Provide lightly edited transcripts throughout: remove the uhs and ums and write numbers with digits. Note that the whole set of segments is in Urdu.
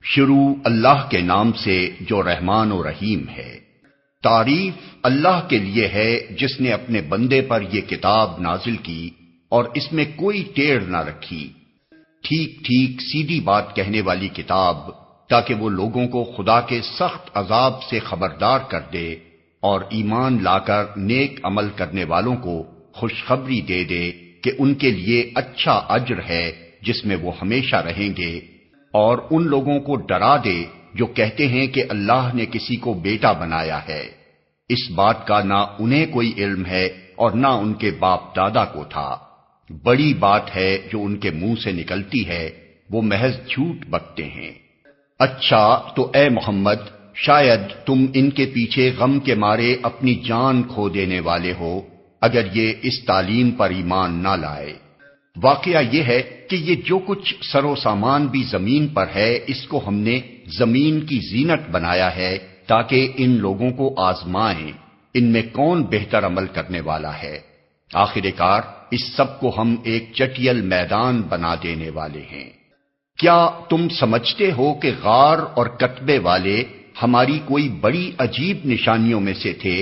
شروع اللہ کے نام سے جو رحمان و رحیم ہے۔ تعریف اللہ کے لیے ہے جس نے اپنے بندے پر یہ کتاب نازل کی اور اس میں کوئی ٹیڑھ نہ رکھی، ٹھیک ٹھیک سیدھی بات کہنے والی کتاب، تاکہ وہ لوگوں کو خدا کے سخت عذاب سے خبردار کر دے اور ایمان لا کر نیک عمل کرنے والوں کو خوشخبری دے دے کہ ان کے لیے اچھا اجر ہے جس میں وہ ہمیشہ رہیں گے، اور ان لوگوں کو ڈرا دے جو کہتے ہیں کہ اللہ نے کسی کو بیٹا بنایا ہے۔ اس بات کا نہ انہیں کوئی علم ہے اور نہ ان کے باپ دادا کو تھا۔ بڑی بات ہے جو ان کے منہ سے نکلتی ہے، وہ محض جھوٹ بکتے ہیں۔ اچھا تو اے محمد، شاید تم ان کے پیچھے غم کے مارے اپنی جان کھو دینے والے ہو اگر یہ اس تعلیم پر ایمان نہ لائے۔ واقعہ یہ ہے کہ یہ جو کچھ سر و سامان بھی زمین پر ہے، اس کو ہم نے زمین کی زینت بنایا ہے تاکہ ان لوگوں کو آزمائیں ان میں کون بہتر عمل کرنے والا ہے۔ آخر کار اس سب کو ہم ایک چٹیل میدان بنا دینے والے ہیں۔ کیا تم سمجھتے ہو کہ غار اور کتبے والے ہماری کوئی بڑی عجیب نشانیوں میں سے تھے؟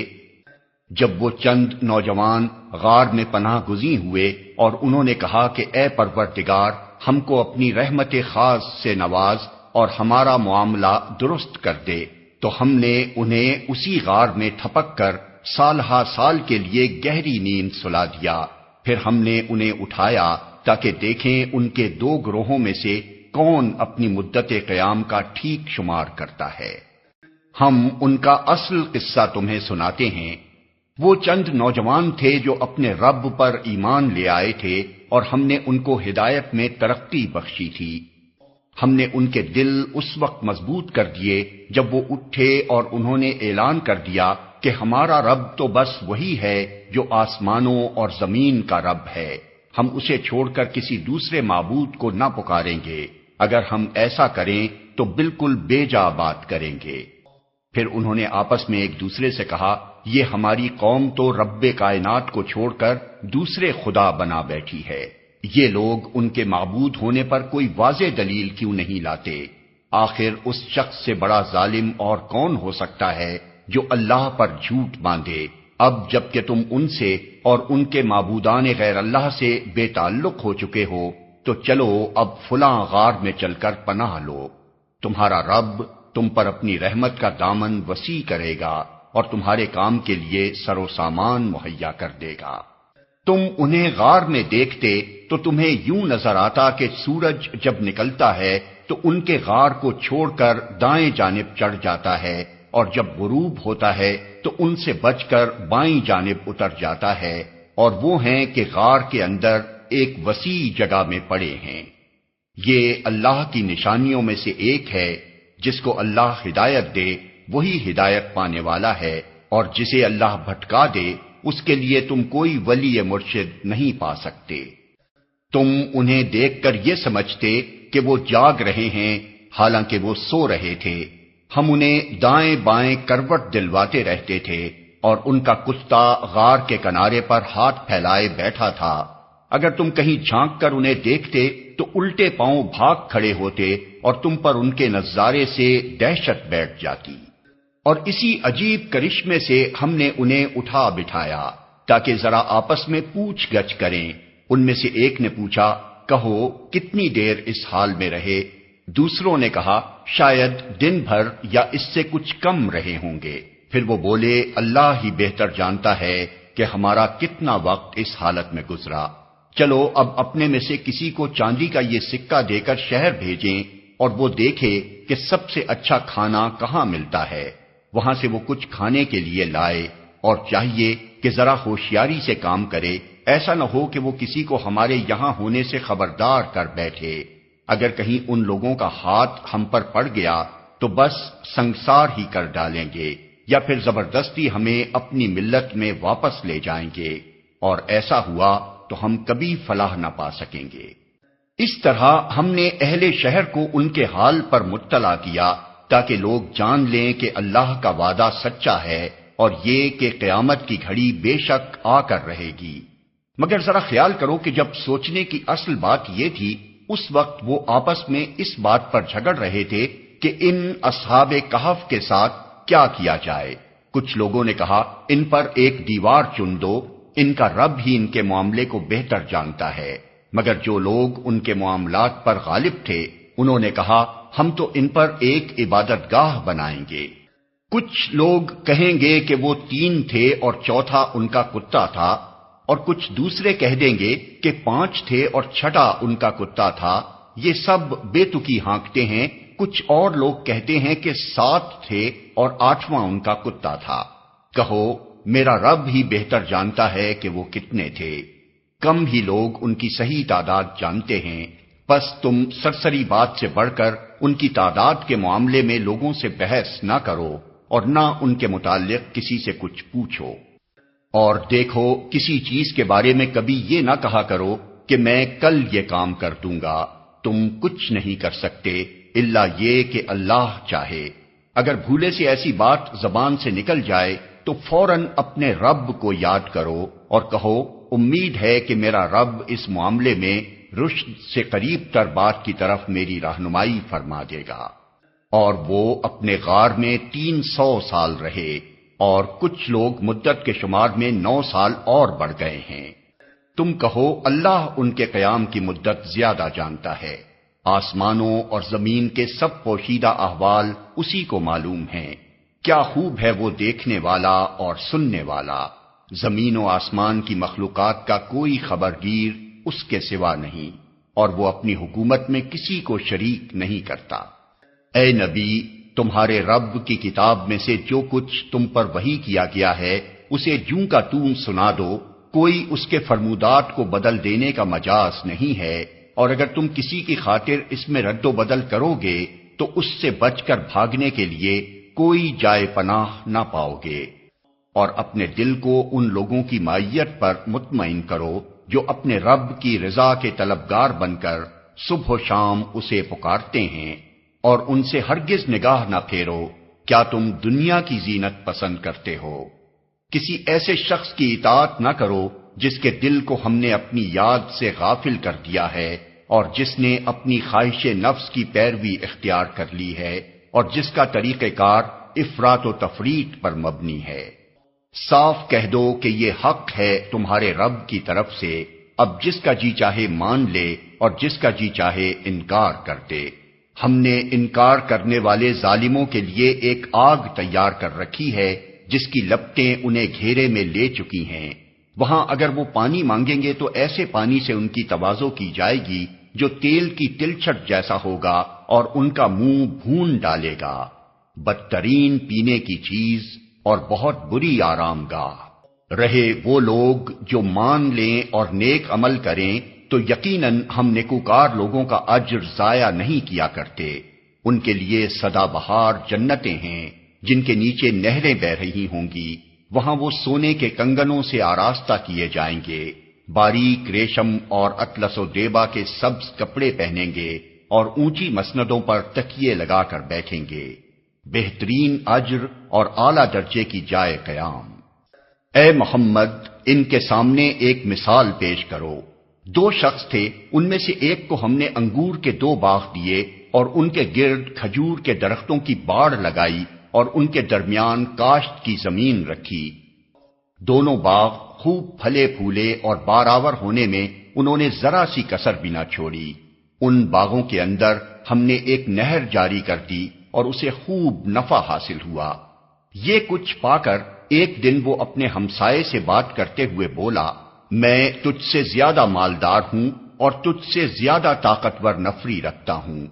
جب وہ چند نوجوان غار میں پناہ گزین ہوئے اور انہوں نے کہا کہ اے پروردگار، ہم کو اپنی رحمت خاص سے نواز اور ہمارا معاملہ درست کر دے، تو ہم نے انہیں اسی غار میں تھپک کر سالہ سال کے لیے گہری نیند سلا دیا۔ پھر ہم نے انہیں اٹھایا تاکہ دیکھیں ان کے دو گروہوں میں سے کون اپنی مدت قیام کا ٹھیک شمار کرتا ہے۔ ہم ان کا اصل قصہ تمہیں سناتے ہیں۔ وہ چند نوجوان تھے جو اپنے رب پر ایمان لے آئے تھے اور ہم نے ان کو ہدایت میں ترقی بخشی تھی۔ ہم نے ان کے دل اس وقت مضبوط کر دیے جب وہ اٹھے اور انہوں نے اعلان کر دیا کہ ہمارا رب تو بس وہی ہے جو آسمانوں اور زمین کا رب ہے، ہم اسے چھوڑ کر کسی دوسرے معبود کو نہ پکاریں گے، اگر ہم ایسا کریں تو بالکل بے جا بات کریں گے۔ پھر انہوں نے آپس میں ایک دوسرے سے کہا، یہ ہماری قوم تو رب کائنات کو چھوڑ کر دوسرے خدا بنا بیٹھی ہے، یہ لوگ ان کے معبود ہونے پر کوئی واضح دلیل کیوں نہیں لاتے؟ آخر اس شخص سے بڑا ظالم اور کون ہو سکتا ہے جو اللہ پر جھوٹ باندھے؟ اب جب کہ تم ان سے اور ان کے معبودان غیر اللہ سے بے تعلق ہو چکے ہو، تو چلو اب فلاں غار میں چل کر پناہ لو، تمہارا رب تم پر اپنی رحمت کا دامن وسیع کرے گا اور تمہارے کام کے لیے سر و سامان مہیا کر دے گا۔ تم انہیں غار میں دیکھتے تو تمہیں یوں نظر آتا کہ سورج جب نکلتا ہے تو ان کے غار کو چھوڑ کر دائیں جانب چڑھ جاتا ہے، اور جب غروب ہوتا ہے تو ان سے بچ کر بائیں جانب اتر جاتا ہے، اور وہ ہیں کہ غار کے اندر ایک وسیع جگہ میں پڑے ہیں۔ یہ اللہ کی نشانیوں میں سے ایک ہے، جس کو اللہ ہدایت دے وہی ہدایت پانے والا ہے، اور جسے اللہ بھٹکا دے اس کے لیے تم کوئی ولی مرشد نہیں پا سکتے۔ تم انہیں دیکھ کر یہ سمجھتے کہ وہ جاگ رہے ہیں، حالانکہ وہ سو رہے تھے۔ ہم انہیں دائیں بائیں کروٹ دلواتے رہتے تھے، اور ان کا کتا غار کے کنارے پر ہاتھ پھیلائے بیٹھا تھا۔ اگر تم کہیں جھانک کر انہیں دیکھتے تو الٹے پاؤں بھاگ کھڑے ہوتے اور تم پر ان کے نظارے سے دہشت بیٹھ جاتی۔ اور اسی عجیب کرشمے سے ہم نے انہیں اٹھا بٹھایا تاکہ ذرا آپس میں پوچھ گچھ کریں۔ ان میں سے ایک نے پوچھا، کہو کتنی دیر اس حال میں رہے؟ دوسروں نے کہا، شاید دن بھر یا اس سے کچھ کم رہے ہوں گے۔ پھر وہ بولے، اللہ ہی بہتر جانتا ہے کہ ہمارا کتنا وقت اس حالت میں گزرا۔ چلو اب اپنے میں سے کسی کو چاندی کا یہ سکہ دے کر شہر بھیجیں اور وہ دیکھے کہ سب سے اچھا کھانا کہاں ملتا ہے، وہاں سے وہ کچھ کھانے کے لیے لائے، اور چاہیے کہ ذرا ہوشیاری سے کام کرے، ایسا نہ ہو کہ وہ کسی کو ہمارے یہاں ہونے سے خبردار کر بیٹھے۔ اگر کہیں ان لوگوں کا ہاتھ ہم پر پڑ گیا تو بس سنگسار ہی کر ڈالیں گے، یا پھر زبردستی ہمیں اپنی ملت میں واپس لے جائیں گے، اور ایسا ہوا تو ہم کبھی فلاح نہ پا سکیں گے۔ اس طرح ہم نے اہل شہر کو ان کے حال پر مطلع کیا تاکہ لوگ جان لیں کہ اللہ کا وعدہ سچا ہے، اور یہ کہ قیامت کی گھڑی بے شک آ کر رہے گی۔ مگر ذرا خیال کرو کہ جب سوچنے کی اصل بات یہ تھی، اس وقت وہ آپس میں اس بات پر جھگڑ رہے تھے کہ ان اصحاب کہف کے ساتھ کیا کیا جائے۔ کچھ لوگوں نے کہا ان پر ایک دیوار چن دو، ان کا رب ہی ان کے معاملے کو بہتر جانتا ہے۔ مگر جو لوگ ان کے معاملات پر غالب تھے انہوں نے کہا ہم تو ان پر ایک عبادت گاہ بنائیں گے۔ کچھ لوگ کہیں گے کہ وہ 3 تھے اور چوتھا ان کا کتا تھا، اور کچھ دوسرے کہہ دیں گے کہ 5 تھے اور چھٹا ان کا کتا تھا۔ یہ سب بے تکی ہانکتے ہیں۔ کچھ اور لوگ کہتے ہیں کہ 7 تھے اور 8واں ان کا کتا تھا۔ کہو میرا رب ہی بہتر جانتا ہے کہ وہ کتنے تھے۔ کم ہی لوگ ان کی صحیح تعداد جانتے ہیں، پس تم سرسری بات سے بڑھ کر ان کی تعداد کے معاملے میں لوگوں سے بحث نہ کرو اور نہ ان کے متعلق کسی سے کچھ پوچھو۔ اور دیکھو کسی چیز کے بارے میں کبھی یہ نہ کہا کرو کہ میں کل یہ کام کر دوں گا، تم کچھ نہیں کر سکتے الا یہ کہ اللہ چاہے۔ اگر بھولے سے ایسی بات زبان سے نکل جائے تو فوراً اپنے رب کو یاد کرو اور کہو امید ہے کہ میرا رب اس معاملے میں رشد سے قریب تر بات کی طرف میری رہنمائی فرما دے گا۔ اور وہ اپنے غار میں 300 سال رہے، اور کچھ لوگ مدت کے شمار میں 9 سال اور بڑھ گئے ہیں۔ تم کہو اللہ ان کے قیام کی مدت زیادہ جانتا ہے۔ آسمانوں اور زمین کے سب پوشیدہ احوال اسی کو معلوم ہیں۔ کیا خوب ہے وہ دیکھنے والا اور سننے والا۔ زمین و آسمان کی مخلوقات کا کوئی خبرگیر اس کے سوا نہیں، اور وہ اپنی حکومت میں کسی کو شریک نہیں کرتا۔ اے نبی، تمہارے رب کی کتاب میں سے جو کچھ تم پر وحی کیا گیا ہے اسے جوں کا توں سنا دو، کوئی اس کے فرمودات کو بدل دینے کا مجاز نہیں ہے، اور اگر تم کسی کی خاطر اس میں رد و بدل کرو گے تو اس سے بچ کر بھاگنے کے لیے کوئی جائے پناہ نہ پاؤ گے۔ اور اپنے دل کو ان لوگوں کی معیت پر مطمئن کرو جو اپنے رب کی رضا کے طلبگار بن کر صبح و شام اسے پکارتے ہیں، اور ان سے ہرگز نگاہ نہ پھیرو۔ کیا تم دنیا کی زینت پسند کرتے ہو؟ کسی ایسے شخص کی اطاعت نہ کرو جس کے دل کو ہم نے اپنی یاد سے غافل کر دیا ہے، اور جس نے اپنی خواہش نفس کی پیروی اختیار کر لی ہے، اور جس کا طریقہ کار افراط و تفریط پر مبنی ہے۔ صاف کہہ دو کہ یہ حق ہے تمہارے رب کی طرف سے، اب جس کا جی چاہے مان لے اور جس کا جی چاہے انکار کر دے۔ ہم نے انکار کرنے والے ظالموں کے لیے ایک آگ تیار کر رکھی ہے جس کی لپٹیں انہیں گھیرے میں لے چکی ہیں۔ وہاں اگر وہ پانی مانگیں گے تو ایسے پانی سے ان کی تواضع کی جائے گی جو تیل کی تلچھٹ جیسا ہوگا اور ان کا منہ بھون ڈالے گا۔ بدترین پینے کی چیز اور بہت بری آرام گاہ۔ رہے وہ لوگ جو مان لیں اور نیک عمل کریں تو یقیناً ہم نیکوکار لوگوں کا اجر ضائع نہیں کیا کرتے۔ ان کے لیے سدا بہار جنتیں ہیں جن کے نیچے نہریں بہ رہی ہوں گی، وہاں وہ سونے کے کنگنوں سے آراستہ کیے جائیں گے، باریک ریشم اور اطلس و دیبا کے سبز کپڑے پہنیں گے اور اونچی مسندوں پر تکیے لگا کر بیٹھیں گے۔ بہترین اجر اور اعلیٰ درجے کی جائے قیام۔ اے محمد، ان کے سامنے ایک مثال پیش کرو۔ 2 شخص تھے، ان میں سے ایک کو ہم نے انگور کے 2 باغ دیے اور ان کے گرد کھجور کے درختوں کی باڑ لگائی اور ان کے درمیان کاشت کی زمین رکھی۔ دونوں باغ خوب پھلے پھولے اور بارآور ہونے میں انہوں نے ذرا سی کسر بھی نہ چھوڑی۔ ان باغوں کے اندر ہم نے ایک نہر جاری کر دی اور اسے خوب نفع حاصل ہوا۔ یہ کچھ پا کر ایک دن وہ اپنے ہمسائے سے بات کرتے ہوئے بولا، میں تجھ سے زیادہ مالدار ہوں اور تجھ سے زیادہ طاقتور نفری رکھتا ہوں۔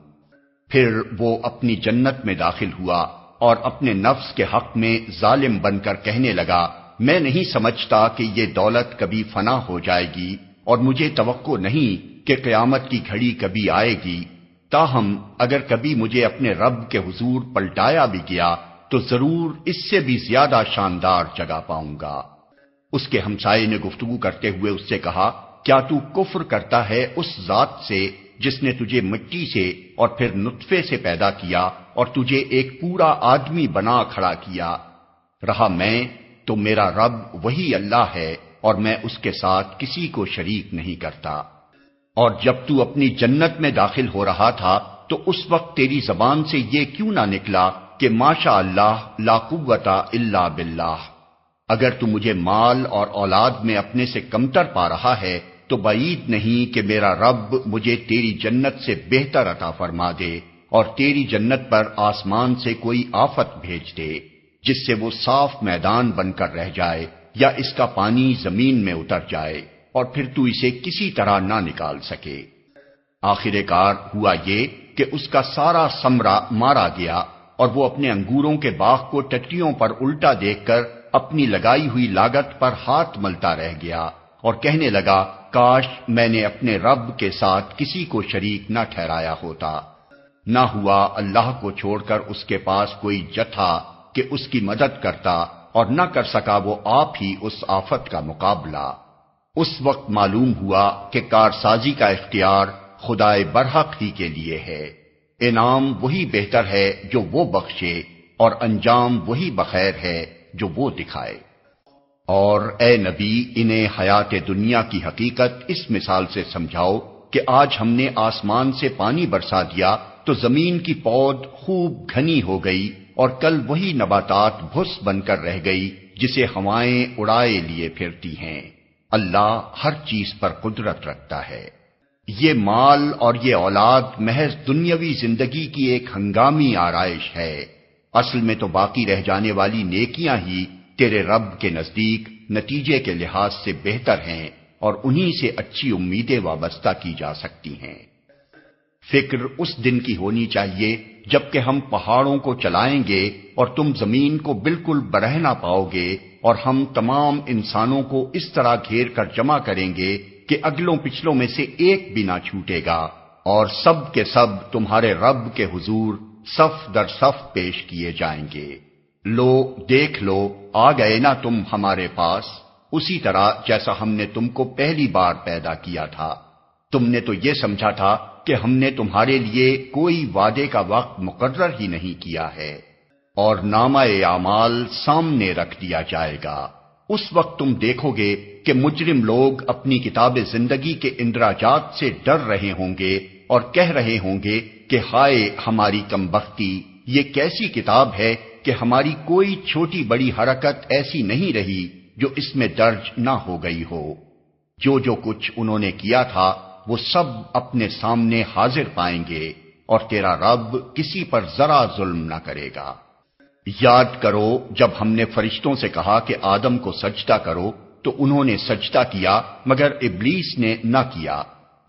پھر وہ اپنی جنت میں داخل ہوا اور اپنے نفس کے حق میں ظالم بن کر کہنے لگا، میں نہیں سمجھتا کہ یہ دولت کبھی فنا ہو جائے گی اور مجھے توقع نہیں کہ قیامت کی گھڑی کبھی آئے گی۔ تاہم اگر کبھی مجھے اپنے رب کے حضور پلٹایا بھی گیا تو ضرور اس سے بھی زیادہ شاندار جگہ پاؤں گا۔ اس کے ہمسائے نے گفتگو کرتے ہوئے اس سے کہا، کیا تو کفر کرتا ہے اس ذات سے جس نے تجھے مٹی سے اور پھر نطفے سے پیدا کیا اور تجھے ایک پورا آدمی بنا کھڑا کیا؟ رہا میں تو میرا رب وہی اللہ ہے اور میں اس کے ساتھ کسی کو شریک نہیں کرتا۔ اور جب تو اپنی جنت میں داخل ہو رہا تھا تو اس وقت تیری زبان سے یہ کیوں نہ نکلا کہ ماشاء اللہ لا قوت الا باللہ؟ اگر تو مجھے مال اور اولاد میں اپنے سے کمتر پا رہا ہے تو بعید نہیں کہ میرا رب مجھے تیری جنت سے بہتر عطا فرما دے اور تیری جنت پر آسمان سے کوئی آفت بھیج دے جس سے وہ صاف میدان بن کر رہ جائے یا اس کا پانی زمین میں اتر جائے اور پھر تو اسے کسی طرح نہ نکال سکے۔ آخر کار ہوا یہ کہ اس کا سارا ثمرہ مارا گیا اور وہ اپنے انگوروں کے باغ کو ٹٹیوں پر الٹا دیکھ کر اپنی لگائی ہوئی لاگت پر ہاتھ ملتا رہ گیا اور کہنے لگا کاش میں نے اپنے رب کے ساتھ کسی کو شریک نہ ٹھہرایا ہوتا۔ نہ ہوا اللہ کو چھوڑ کر اس کے پاس کوئی جتھا کہ اس کی مدد کرتا اور نہ کر سکا وہ آپ ہی اس آفت کا مقابلہ۔ اس وقت معلوم ہوا کہ کارسازی کا اختیار خدائے برحق ہی کے لیے ہے، انعام وہی بہتر ہے جو وہ بخشے اور انجام وہی بخیر ہے جو وہ دکھائے۔ اور اے نبی انہیں حیات دنیا کی حقیقت اس مثال سے سمجھاؤ کہ آج ہم نے آسمان سے پانی برسا دیا تو زمین کی پود خوب گھنی ہو گئی اور کل وہی نباتات بھس بن کر رہ گئی جسے ہوائیں اڑائے لیے پھرتی ہیں۔ اللہ ہر چیز پر قدرت رکھتا ہے۔ یہ مال اور یہ اولاد محض دنیاوی زندگی کی ایک ہنگامی آرائش ہے، اصل میں تو باقی رہ جانے والی نیکیاں ہی تیرے رب کے نزدیک نتیجے کے لحاظ سے بہتر ہیں اور انہی سے اچھی امیدیں وابستہ کی جا سکتی ہیں۔ فکر اس دن کی ہونی چاہیے جبکہ ہم پہاڑوں کو چلائیں گے اور تم زمین کو بالکل برہنا پاؤ گے اور ہم تمام انسانوں کو اس طرح گھیر کر جمع کریں گے کہ اگلوں پچھلوں میں سے ایک بھی نہ چھوٹے گا اور سب کے سب تمہارے رب کے حضور صف در صف پیش کیے جائیں گے۔ لو دیکھ لو آ گئے نا تم ہمارے پاس، اسی طرح جیسا ہم نے تم کو پہلی بار پیدا کیا تھا۔ تم نے تو یہ سمجھا تھا کہ ہم نے تمہارے لیے کوئی وعدے کا وقت مقرر ہی نہیں کیا ہے، اور نامہ اعمال سامنے رکھ دیا جائے گا۔ اس وقت تم دیکھو گے کہ مجرم لوگ اپنی کتاب زندگی کے اندراجات سے ڈر رہے ہوں گے اور کہہ رہے ہوں گے کہ ہائے ہماری کمبختی، یہ کیسی کتاب ہے کہ ہماری کوئی چھوٹی بڑی حرکت ایسی نہیں رہی جو اس میں درج نہ ہو گئی ہو۔ جو کچھ انہوں نے کیا تھا وہ سب اپنے سامنے حاضر پائیں گے اور تیرا رب کسی پر ذرا ظلم نہ کرے گا۔ یاد کرو جب ہم نے فرشتوں سے کہا کہ آدم کو سجدہ کرو تو انہوں نے سجدہ کیا مگر ابلیس نے نہ کیا،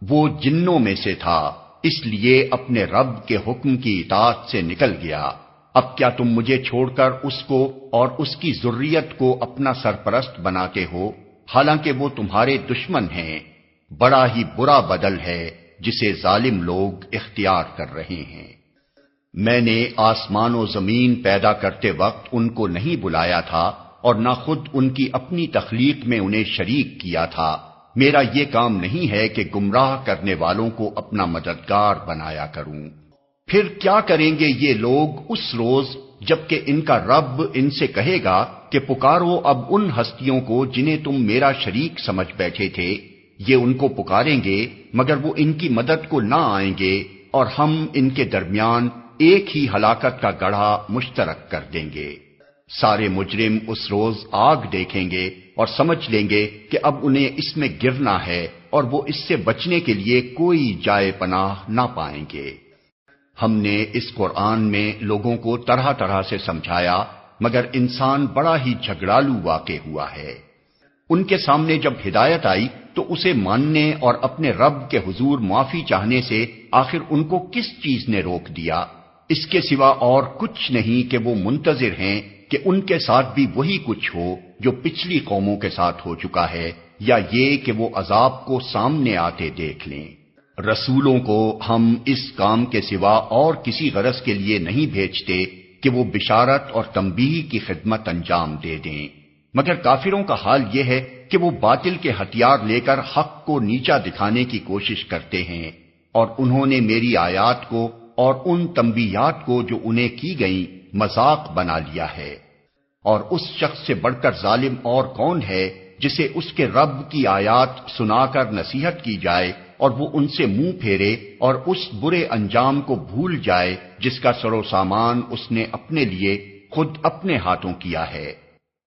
وہ جنوں میں سے تھا، اس لیے اپنے رب کے حکم کی اطاعت سے نکل گیا۔ اب کیا تم مجھے چھوڑ کر اس کو اور اس کی ذریت کو اپنا سرپرست بناتے ہو، حالانکہ وہ تمہارے دشمن ہیں؟ بڑا ہی برا بدل ہے جسے ظالم لوگ اختیار کر رہے ہیں۔ میں نے آسمان و زمین پیدا کرتے وقت ان کو نہیں بلایا تھا اور نہ خود ان کی اپنی تخلیق میں انہیں شریک کیا تھا۔ میرا یہ کام نہیں ہے کہ گمراہ کرنے والوں کو اپنا مددگار بنایا کروں۔ پھر کیا کریں گے یہ لوگ اس روز جبکہ ان کا رب ان سے کہے گا کہ پکارو اب ان ہستیوں کو جنہیں تم میرا شریک سمجھ بیٹھے تھے، یہ ان کو پکاریں گے مگر وہ ان کی مدد کو نہ آئیں گے اور ہم ان کے درمیان ایک ہی ہلاکت کا گڑھا مشترک کر دیں گے۔ سارے مجرم اس روز آگ دیکھیں گے اور سمجھ لیں گے کہ اب انہیں اس میں گرنا ہے اور وہ اس سے بچنے کے لیے کوئی جائے پناہ نہ پائیں گے۔ ہم نے اس قرآن میں لوگوں کو طرح طرح سے سمجھایا مگر انسان بڑا ہی جھگڑالو واقع ہوا ہے۔ ان کے سامنے جب ہدایت آئی تو اسے ماننے اور اپنے رب کے حضور معافی چاہنے سے آخر ان کو کس چیز نے روک دیا؟ اس کے سوا اور کچھ نہیں کہ وہ منتظر ہیں کہ ان کے ساتھ بھی وہی کچھ ہو جو پچھلی قوموں کے ساتھ ہو چکا ہے، یا یہ کہ وہ عذاب کو سامنے آتے دیکھ لیں۔ رسولوں کو ہم اس کام کے سوا اور کسی غرض کے لیے نہیں بھیجتے کہ وہ بشارت اور تنبیہ کی خدمت انجام دے دیں، مگر کافروں کا حال یہ ہے کہ وہ باطل کے ہتھیار لے کر حق کو نیچا دکھانے کی کوشش کرتے ہیں، اور انہوں نے میری آیات کو اور ان تنبیہات کو جو انہیں کی گئیں مذاق بنا لیا ہے۔ اور اس شخص سے بڑھ کر ظالم اور کون ہے جسے اس کے رب کی آیات سنا کر نصیحت کی جائے اور وہ ان سے منہ پھیرے اور اس برے انجام کو بھول جائے جس کا سر و سامان اس نے اپنے لیے خود اپنے ہاتھوں کیا ہے۔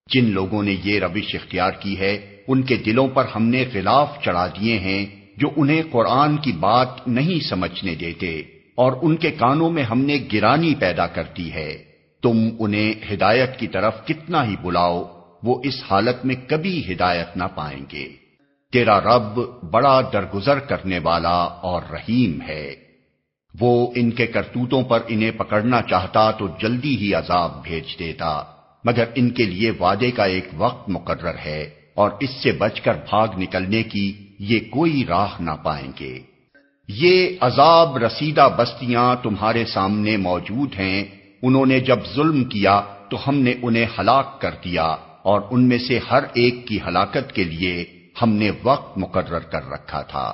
جن لوگوں نے یہ روش اختیار کی ہے ان کے دلوں پر ہم نے غلاف چڑھا دیے ہیں جو انہیں قرآن کی بات نہیں سمجھنے دیتے، اور ان کے کانوں میں ہم نے گرانی پیدا کر دی ہے۔ تم انہیں ہدایت کی طرف کتنا ہی بلاؤ، وہ اس حالت میں کبھی ہدایت نہ پائیں گے۔ تیرا رب بڑا درگزر کرنے والا اور رحیم ہے۔ وہ ان کے کرتوتوں پر انہیں پکڑنا چاہتا تو جلدی ہی عذاب بھیج دیتا، مگر ان کے لیے وعدے کا ایک وقت مقرر ہے، اور اس سے بچ کر بھاگ نکلنے کی یہ کوئی راہ نہ پائیں گے۔ یہ عذاب رسیدہ بستیاں تمہارے سامنے موجود ہیں، انہوں نے جب ظلم کیا تو ہم نے انہیں ہلاک کر دیا، اور ان میں سے ہر ایک کی ہلاکت کے لیے ہم نے وقت مقرر کر رکھا تھا۔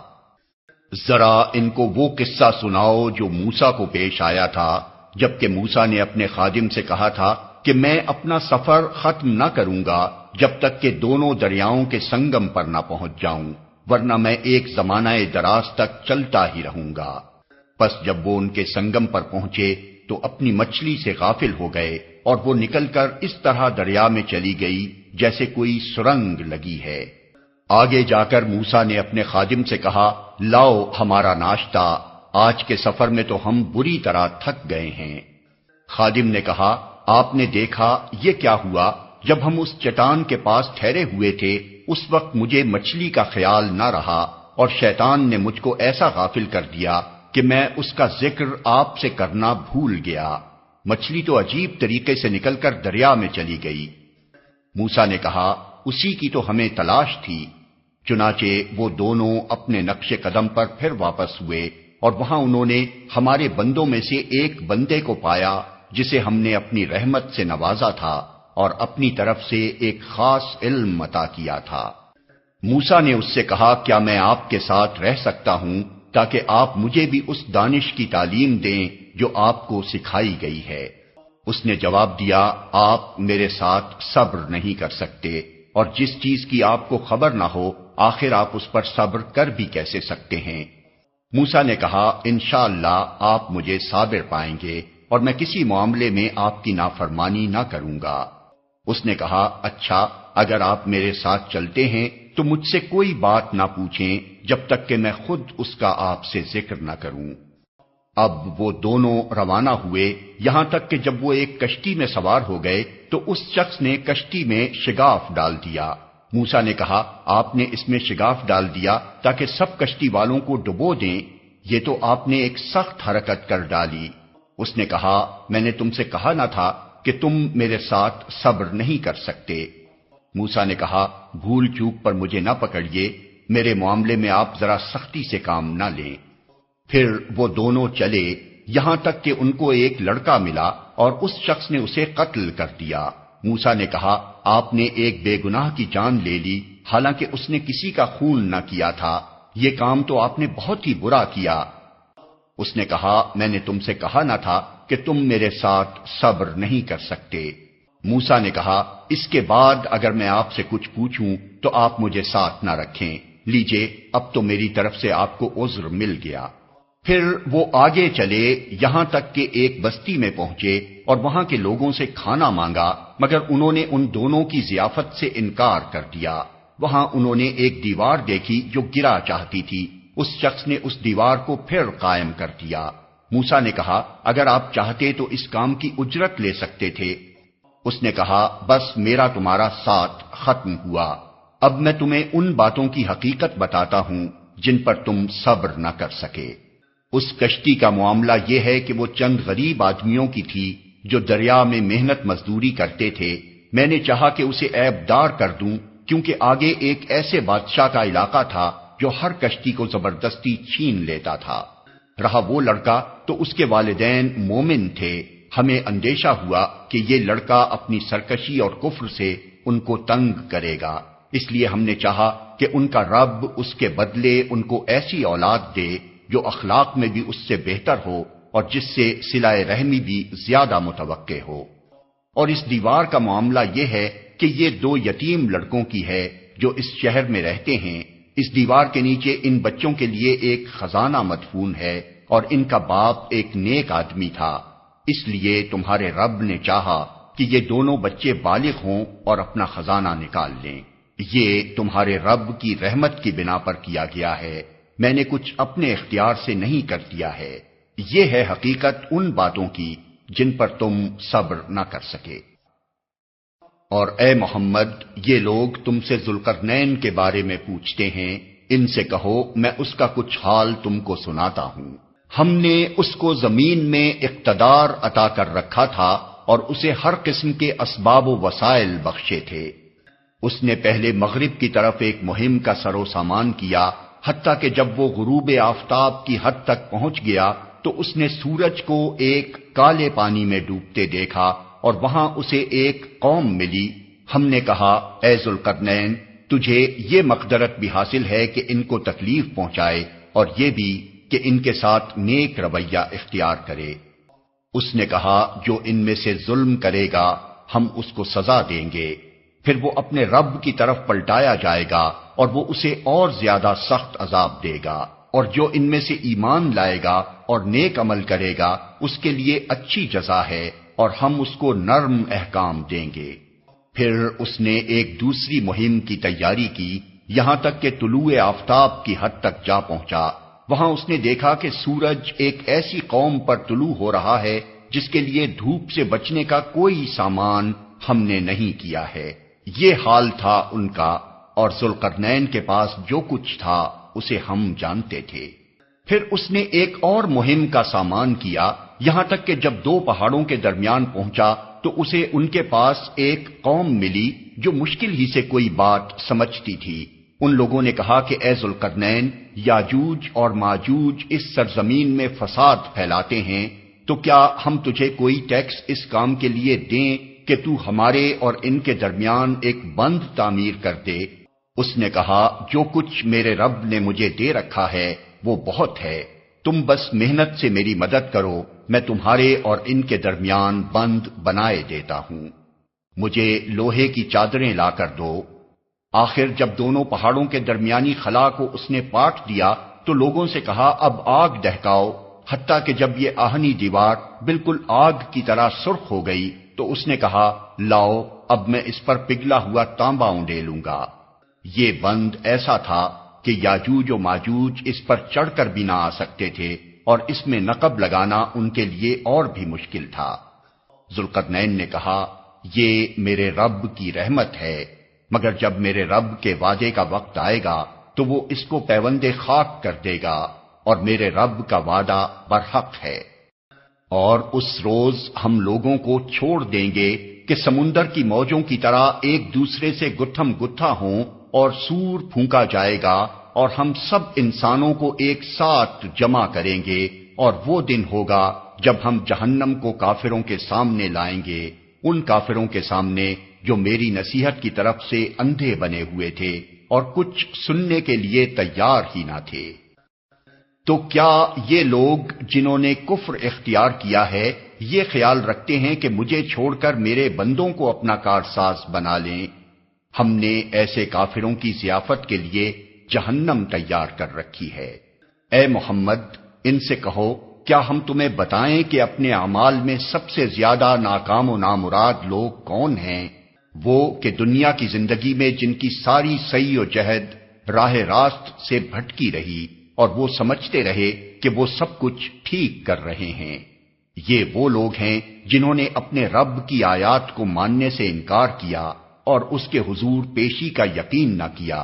ذرا ان کو وہ قصہ سناؤ جو موسیٰ کو پیش آیا تھا، جبکہ موسیٰ نے اپنے خادم سے کہا تھا کہ میں اپنا سفر ختم نہ کروں گا جب تک کہ دونوں دریاؤں کے سنگم پر نہ پہنچ جاؤں، ورنہ میں ایک زمانہ دراز تک چلتا ہی رہوں گا۔ پس جب وہ ان کے سنگم پر پہنچے تو اپنی مچھلی سے غافل ہو گئے، اور وہ نکل کر اس طرح دریا میں چلی گئی جیسے کوئی سرنگ لگی ہے۔ آگے جا کر موسیٰ نے اپنے خادم سے کہا، لاؤ ہمارا ناشتہ، آج کے سفر میں تو ہم بری طرح تھک گئے ہیں۔ خادم نے کہا، آپ نے دیکھا یہ کیا ہوا؟ جب ہم اس چٹان کے پاس ٹھہرے ہوئے تھے اس وقت مجھے مچھلی کا خیال نہ رہا، اور شیطان نے مجھ کو ایسا غافل کر دیا کہ میں اس کا ذکر آپ سے کرنا بھول گیا۔ مچھلی تو عجیب طریقے سے نکل کر دریا میں چلی گئی۔ موسیٰ نے کہا، اسی کی تو ہمیں تلاش تھی۔ چنانچہ وہ دونوں اپنے نقش قدم پر پھر واپس ہوئے، اور وہاں انہوں نے ہمارے بندوں میں سے ایک بندے کو پایا جسے ہم نے اپنی رحمت سے نوازا تھا اور اپنی طرف سے ایک خاص علم عطا کیا تھا۔ موسیٰ نے اس سے کہا، کیا میں آپ کے ساتھ رہ سکتا ہوں تاکہ آپ مجھے بھی اس دانش کی تعلیم دیں جو آپ کو سکھائی گئی ہے؟ اس نے جواب دیا، آپ میرے ساتھ صبر نہیں کر سکتے، اور جس چیز کی آپ کو خبر نہ ہو آخر آپ اس پر صبر کر بھی کیسے سکتے ہیں؟ موسیٰ نے کہا، انشاءاللہ آپ مجھے صابر پائیں گے، اور میں کسی معاملے میں آپ کی نافرمانی نہ کروں گا۔ اس نے کہا، اچھا اگر آپ میرے ساتھ چلتے ہیں تو مجھ سے کوئی بات نہ پوچھیں جب تک کہ میں خود اس کا آپ سے ذکر نہ کروں۔ اب وہ دونوں روانہ ہوئے، یہاں تک کہ جب وہ ایک کشتی میں سوار ہو گئے تو اس شخص نے کشتی میں شگاف ڈال دیا۔ موسیٰ نے کہا، آپ نے اس میں شگاف ڈال دیا تاکہ سب کشتی والوں کو ڈبو دیں، یہ تو آپ نے ایک سخت حرکت کر ڈالی۔ اس نے کہا، میں نے تم سے کہا نہ تھا کہ تم میرے ساتھ صبر نہیں کر سکتے؟ موسیٰ نے کہا، بھول چوک پر مجھے نہ پکڑیے، میرے معاملے میں آپ ذرا سختی سے کام نہ لیں۔ پھر وہ دونوں چلے یہاں تک کہ ان کو ایک لڑکا ملا اور اس شخص نے اسے قتل کر دیا۔ موسیٰ نے کہا، آپ نے ایک بے گناہ کی جان لے لی، حالانکہ اس نے کسی کا خون نہ کیا تھا، یہ کام تو آپ نے بہت ہی برا کیا۔ اس نے کہا، میں نے تم سے کہا نہ تھا کہ تم میرے ساتھ صبر نہیں کر سکتے؟ موسیٰ نے کہا، اس کے بعد اگر میں آپ سے کچھ پوچھوں تو آپ مجھے ساتھ نہ رکھیں، لیجئے اب تو میری طرف سے آپ کو عذر مل گیا۔ پھر وہ آگے چلے یہاں تک کہ ایک بستی میں پہنچے اور وہاں کے لوگوں سے کھانا مانگا، مگر انہوں نے ان دونوں کی ضیافت سے انکار کر دیا۔ وہاں انہوں نے ایک دیوار دیکھی جو گرا چاہتی تھی، اس شخص نے اس دیوار کو پھر قائم کر دیا۔ موسیٰ نے کہا، اگر آپ چاہتے تو اس کام کی اجرت لے سکتے تھے۔ اس نے کہا، بس میرا تمہارا ساتھ ختم ہوا، اب میں تمہیں ان باتوں کی حقیقت بتاتا ہوں جن پر تم صبر نہ کر سکے۔ اس کشتی کا معاملہ یہ ہے کہ وہ چند غریب آدمیوں کی تھی جو دریا میں محنت مزدوری کرتے تھے۔ میں نے چاہا کہ اسے عیب دار کر دوں، کیونکہ آگے ایک ایسے بادشاہ کا علاقہ تھا جو ہر کشتی کو زبردستی چھین لیتا تھا۔ رہا وہ لڑکا تو اس کے والدین مومن تھے، ہمیں اندیشہ ہوا کہ یہ لڑکا اپنی سرکشی اور کفر سے ان کو تنگ کرے گا، اس لیے ہم نے چاہا کہ ان کا رب اس کے بدلے ان کو ایسی اولاد دے جو اخلاق میں بھی اس سے بہتر ہو اور جس سے صلہ رحمی بھی زیادہ متوقع ہو۔ اور اس دیوار کا معاملہ یہ ہے کہ یہ دو یتیم لڑکوں کی ہے جو اس شہر میں رہتے ہیں، اس دیوار کے نیچے ان بچوں کے لیے ایک خزانہ مدفون ہے اور ان کا باپ ایک نیک آدمی تھا، اس لیے تمہارے رب نے چاہا کہ یہ دونوں بچے بالغ ہوں اور اپنا خزانہ نکال لیں۔ یہ تمہارے رب کی رحمت کی بنا پر کیا گیا ہے، میں نے کچھ اپنے اختیار سے نہیں کر دیا ہے۔ یہ ہے حقیقت ان باتوں کی جن پر تم صبر نہ کر سکے۔ اور اے محمد، یہ لوگ تم سے ذوالقرنین کے بارے میں پوچھتے ہیں، ان سے کہو میں اس کا کچھ حال تم کو سناتا ہوں۔ ہم نے اس کو زمین میں اقتدار عطا کر رکھا تھا اور اسے ہر قسم کے اسباب و وسائل بخشے تھے۔ اس نے پہلے مغرب کی طرف ایک مہم کا سر و سامان کیا، حتیٰ کہ جب وہ غروب آفتاب کی حد تک پہنچ گیا تو اس نے سورج کو ایک کالے پانی میں ڈوبتے دیکھا اور وہاں اسے ایک قوم ملی۔ ہم نے کہا اے ذوالقرنین، تجھے یہ مقدرت بھی حاصل ہے کہ ان کو تکلیف پہنچائے اور یہ بھی کہ ان کے ساتھ نیک رویہ اختیار کرے۔ اس نے کہا جو ان میں سے ظلم کرے گا ہم اس کو سزا دیں گے، پھر وہ اپنے رب کی طرف پلٹایا جائے گا اور وہ اسے اور زیادہ سخت عذاب دے گا، اور جو ان میں سے ایمان لائے گا اور نیک عمل کرے گا اس کے لیے اچھی جزا ہے اور ہم اس کو نرم احکام دیں گے۔ پھر اس نے ایک دوسری مہم کی تیاری کی، یہاں تک کہ طلوع آفتاب کی حد تک جا پہنچا۔ وہاں اس نے دیکھا کہ سورج ایک ایسی قوم پر طلوع ہو رہا ہے جس کے لیے دھوپ سے بچنے کا کوئی سامان ہم نے نہیں کیا ہے۔ یہ حال تھا ان کا، اور ذوالقرنین کے پاس جو کچھ تھا اسے ہم جانتے تھے۔ پھر اس نے ایک اور مہم کا سامان کیا، یہاں تک کہ جب دو پہاڑوں کے درمیان پہنچا تو اسے ان کے پاس ایک قوم ملی جو مشکل ہی سے کوئی بات سمجھتی تھی۔ ان لوگوں نے کہا کہ اے ذوالقرنین، یاجوج اور ماجوج اس سرزمین میں فساد پھیلاتے ہیں، تو کیا ہم تجھے کوئی ٹیکس اس کام کے لیے دیں کہ تو ہمارے اور ان کے درمیان ایک بند تعمیر کر دے؟ اس نے کہا جو کچھ میرے رب نے مجھے دے رکھا ہے وہ بہت ہے، تم بس محنت سے میری مدد کرو، میں تمہارے اور ان کے درمیان بند بنائے دیتا ہوں۔ مجھے لوہے کی چادریں لا کر دو۔ آخر جب دونوں پہاڑوں کے درمیانی خلا کو اس نے پاٹ دیا تو لوگوں سے کہا اب آگ دہکاؤ، حتیٰ کہ جب یہ آہنی دیوار بالکل آگ کی طرح سرخ ہو گئی تو اس نے کہا لاؤ اب میں اس پر پگھلا ہوا تانبا اونڈیلوں گا۔ یہ بند ایسا تھا کہ یاجوج و ماجوج اس پر چڑھ کر بھی نہ آ سکتے تھے اور اس میں نقب لگانا ان کے لیے اور بھی مشکل تھا۔ ذوالقرنین نے کہا یہ میرے رب کی رحمت ہے، مگر جب میرے رب کے وعدے کا وقت آئے گا تو وہ اس کو پیوند خاک کر دے گا، اور میرے رب کا وعدہ برحق ہے۔ اور اس روز ہم لوگوں کو چھوڑ دیں گے کہ سمندر کی موجوں کی طرح ایک دوسرے سے گتھم گتھا ہوں، اور سور پھونکا جائے گا اور ہم سب انسانوں کو ایک ساتھ جمع کریں گے، اور وہ دن ہوگا جب ہم جہنم کو کافروں کے سامنے لائیں گے، ان کافروں کے سامنے جو میری نصیحت کی طرف سے اندھے بنے ہوئے تھے اور کچھ سننے کے لیے تیار ہی نہ تھے۔ تو کیا یہ لوگ جنہوں نے کفر اختیار کیا ہے یہ خیال رکھتے ہیں کہ مجھے چھوڑ کر میرے بندوں کو اپنا کارساز بنا لیں؟ ہم نے ایسے کافروں کی ضیافت کے لیے جہنم تیار کر رکھی ہے۔ اے محمد، ان سے کہو کیا ہم تمہیں بتائیں کہ اپنے اعمال میں سب سے زیادہ ناکام و نامراد لوگ کون ہیں؟ وہ کہ دنیا کی زندگی میں جن کی ساری سعی و جہد راہ راست سے بھٹکی رہی اور وہ سمجھتے رہے کہ وہ سب کچھ ٹھیک کر رہے ہیں۔ یہ وہ لوگ ہیں جنہوں نے اپنے رب کی آیات کو ماننے سے انکار کیا اور اس کے حضور پیشی کا یقین نہ کیا،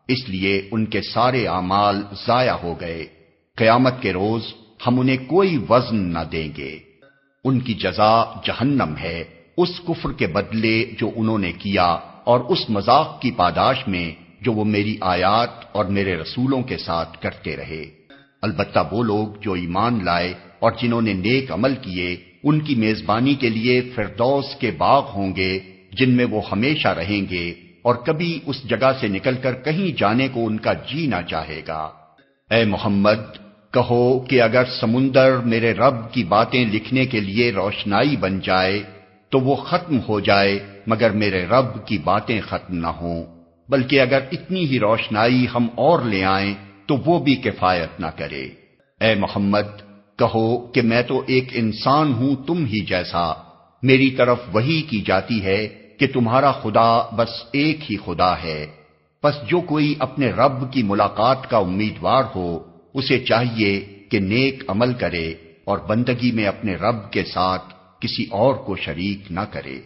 اس لیے ان کے سارے اعمال ضائع ہو گئے۔ قیامت کے روز ہم انہیں کوئی وزن نہ دیں گے، ان کی جزا جہنم ہے، اس کفر کے بدلے جو انہوں نے کیا اور اس مذاق کی پاداش میں جو وہ میری آیات اور میرے رسولوں کے ساتھ کرتے رہے۔ البتہ وہ لوگ جو ایمان لائے اور جنہوں نے نیک عمل کیے، ان کی میزبانی کے لیے فردوس کے باغ ہوں گے جن میں وہ ہمیشہ رہیں گے، اور کبھی اس جگہ سے نکل کر کہیں جانے کو ان کا جی نہ چاہے گا۔ اے محمد، کہو کہ اگر سمندر میرے رب کی باتیں لکھنے کے لیے روشنائی بن جائے تو وہ ختم ہو جائے مگر میرے رب کی باتیں ختم نہ ہوں، بلکہ اگر اتنی ہی روشنائی ہم اور لے آئیں تو وہ بھی کفایت نہ کرے۔ اے محمد کہو کہ میں تو ایک انسان ہوں تم ہی جیسا، میری طرف وحی کی جاتی ہے کہ تمہارا خدا بس ایک ہی خدا ہے۔ پس جو کوئی اپنے رب کی ملاقات کا امیدوار ہو اسے چاہیے کہ نیک عمل کرے اور بندگی میں اپنے رب کے ساتھ کسی اور کو شریک نہ کرے۔